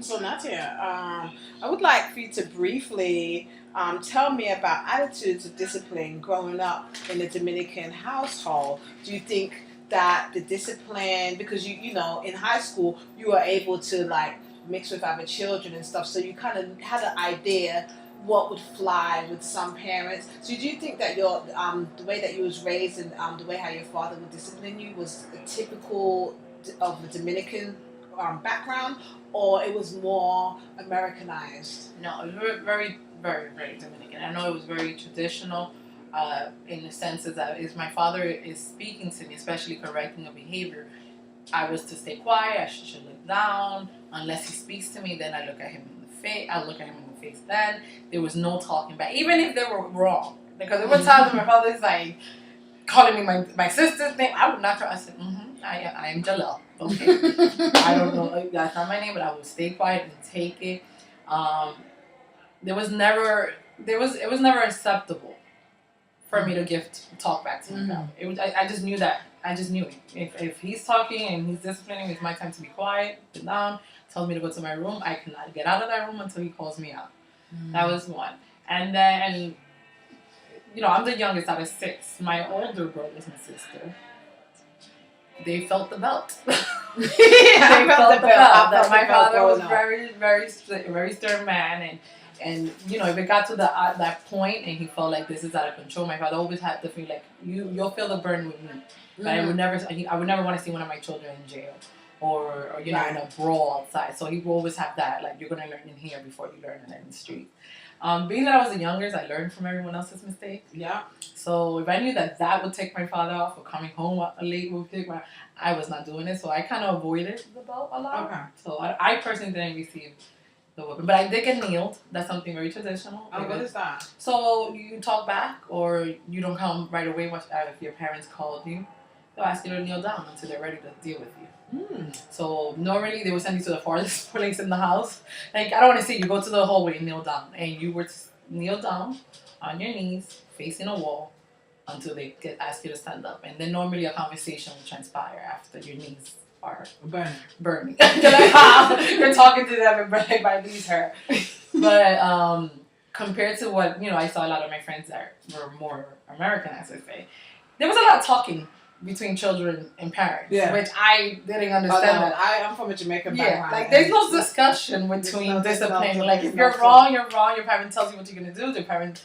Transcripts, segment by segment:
So Natia, I would like for you to briefly tell me about attitudes of discipline growing up in a Dominican household. Do you think that the discipline, because you know in high school you were able to like mix with other children and stuff, so you kind of had an idea what would fly with some parents. So do you think that your the way that you was raised and the way how your father would discipline you was a typical of the Dominican background, or it was more Americanized? No, it was very, very, very Dominican. I know it was very traditional in the sense that if my father is speaking to me, especially correcting a behavior, I was to stay quiet. I should look down. Unless he speaks to me, then I look at him in the face. I look at him in the face. Then there was no talking back, even if they were wrong. Because there were times when my father's like calling me my sister's name. I would not try. I said, I am Jalel. Okay. I don't know. That's not my name, but I would stay quiet and take it. It was never acceptable for me to talk back to my family. It was, I just knew that. I just knew if he's talking and he's disciplining, it's my time to be quiet, sit down, tells me to go to my room. I cannot get out of that room until he calls me out. That was one. And then, I'm the youngest out of 6. My older brothers and sister, they felt the belt. They felt the belt. That my father was very, very, very stern man, and if it got to that point and he felt like this is out of control, my father always had to feel like you'll feel the burn with me. But I would never want to see one of my children in jail or in a brawl outside. So he will always have that, like, you're gonna learn in here before you learn in the street. Being that I was the youngest, I learned from everyone else's mistakes. Yeah. So if I knew that would take my father off, or coming home late would take I was not doing it. So I kind of avoided the belt a lot. Okay. So I personally didn't receive the whooping, but I did get kneeled. That's something very traditional. Oh, what is that? So you talk back, or you don't come right away. If your parents called you, they'll ask you to kneel down until they're ready to deal with you. So normally they would send you to the farthest place in the house. Like, I don't want to see you go to the hallway and kneel down, and you were to kneel down on your knees facing a wall until they ask you to stand up, and then normally a conversation will transpire after your knees are burning. You're talking to them and my knees hurt. But compared to what I saw a lot of my friends that were more Americanized, I say, there was a lot of talking between children and parents, which I didn't understand. That I'm from a Jamaican background. Like, there's no discussion between discipline. Like, if you're wrong, you're wrong. Your parent tells you what you're gonna do. Your parent,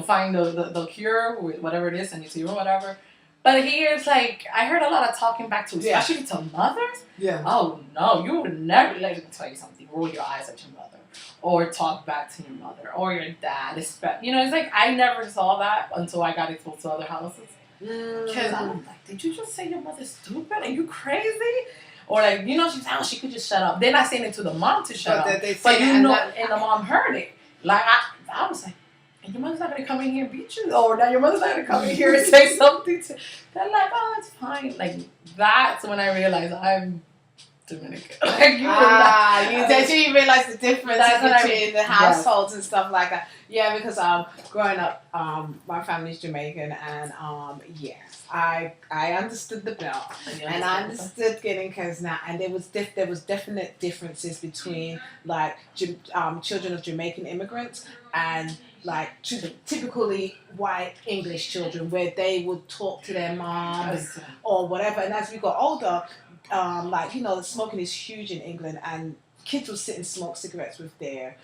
find the cure with whatever it is, send you to you or whatever. But here it's like I heard a lot of talking back to, especially to mothers. Yeah. Oh no, you would never. Let me tell you something. Roll your eyes at your mother, or talk back to your mother, or your dad. It's like I never saw that until I got exposed to other houses. Because I'm like, did you just say your mother's stupid? Are you crazy? Or like, she's like, she could just shut up. They're not saying it to the mom to shut up. But and the mom heard it. Like, I was like, and your mother's not going to come in here and beat you? Or now your mother's not going to come in here and say something to... They're like, oh, it's fine. Like, that's when I realized I'm Dominican. Like, you realize the difference between the households and stuff like that. Yeah, because growing up, my family's Jamaican, and I understood the belt, and I understood getting Kesna, and there was definite differences between like children of Jamaican immigrants and like typically white English children, where they would talk to their moms or whatever. And as we got older, the smoking is huge in England, and kids will sit and smoke cigarettes with their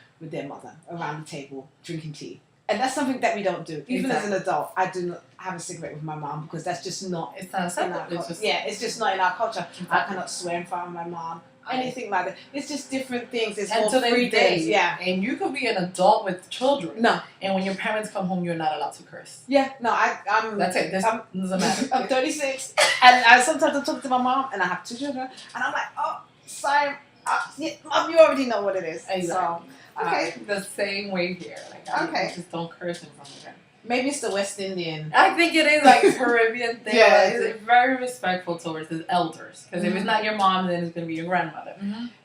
mother around the table drinking tea. And that's something that we don't do. Even as an adult, I do not have a cigarette with my mom because that's just not. It's not in our culture. It's just not in our culture. I cannot swear in front of my mom. Anything like that. It's just different things. It's all 3 days. Yeah. And you could be an adult with children. No. And when your parents come home, you're not allowed to curse. Yeah. No, I'm. That's it. Doesn't matter. I'm 36, and sometimes I talk to my mom, and I have 2 children, and I'm like, oh, sorry, mom, you already know what it is. Exactly. So, okay. The same way here. Like, I just don't curse in front of them. Maybe it's the West Indian. I think it is like a Caribbean thing. Yeah, it's very respectful towards the elders. Because if it's not your mom, then it's going to be your grandmother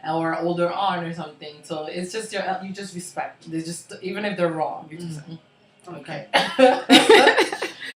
or older aunt or something. So it's just you just respect. They just, even if they're wrong, you just okay.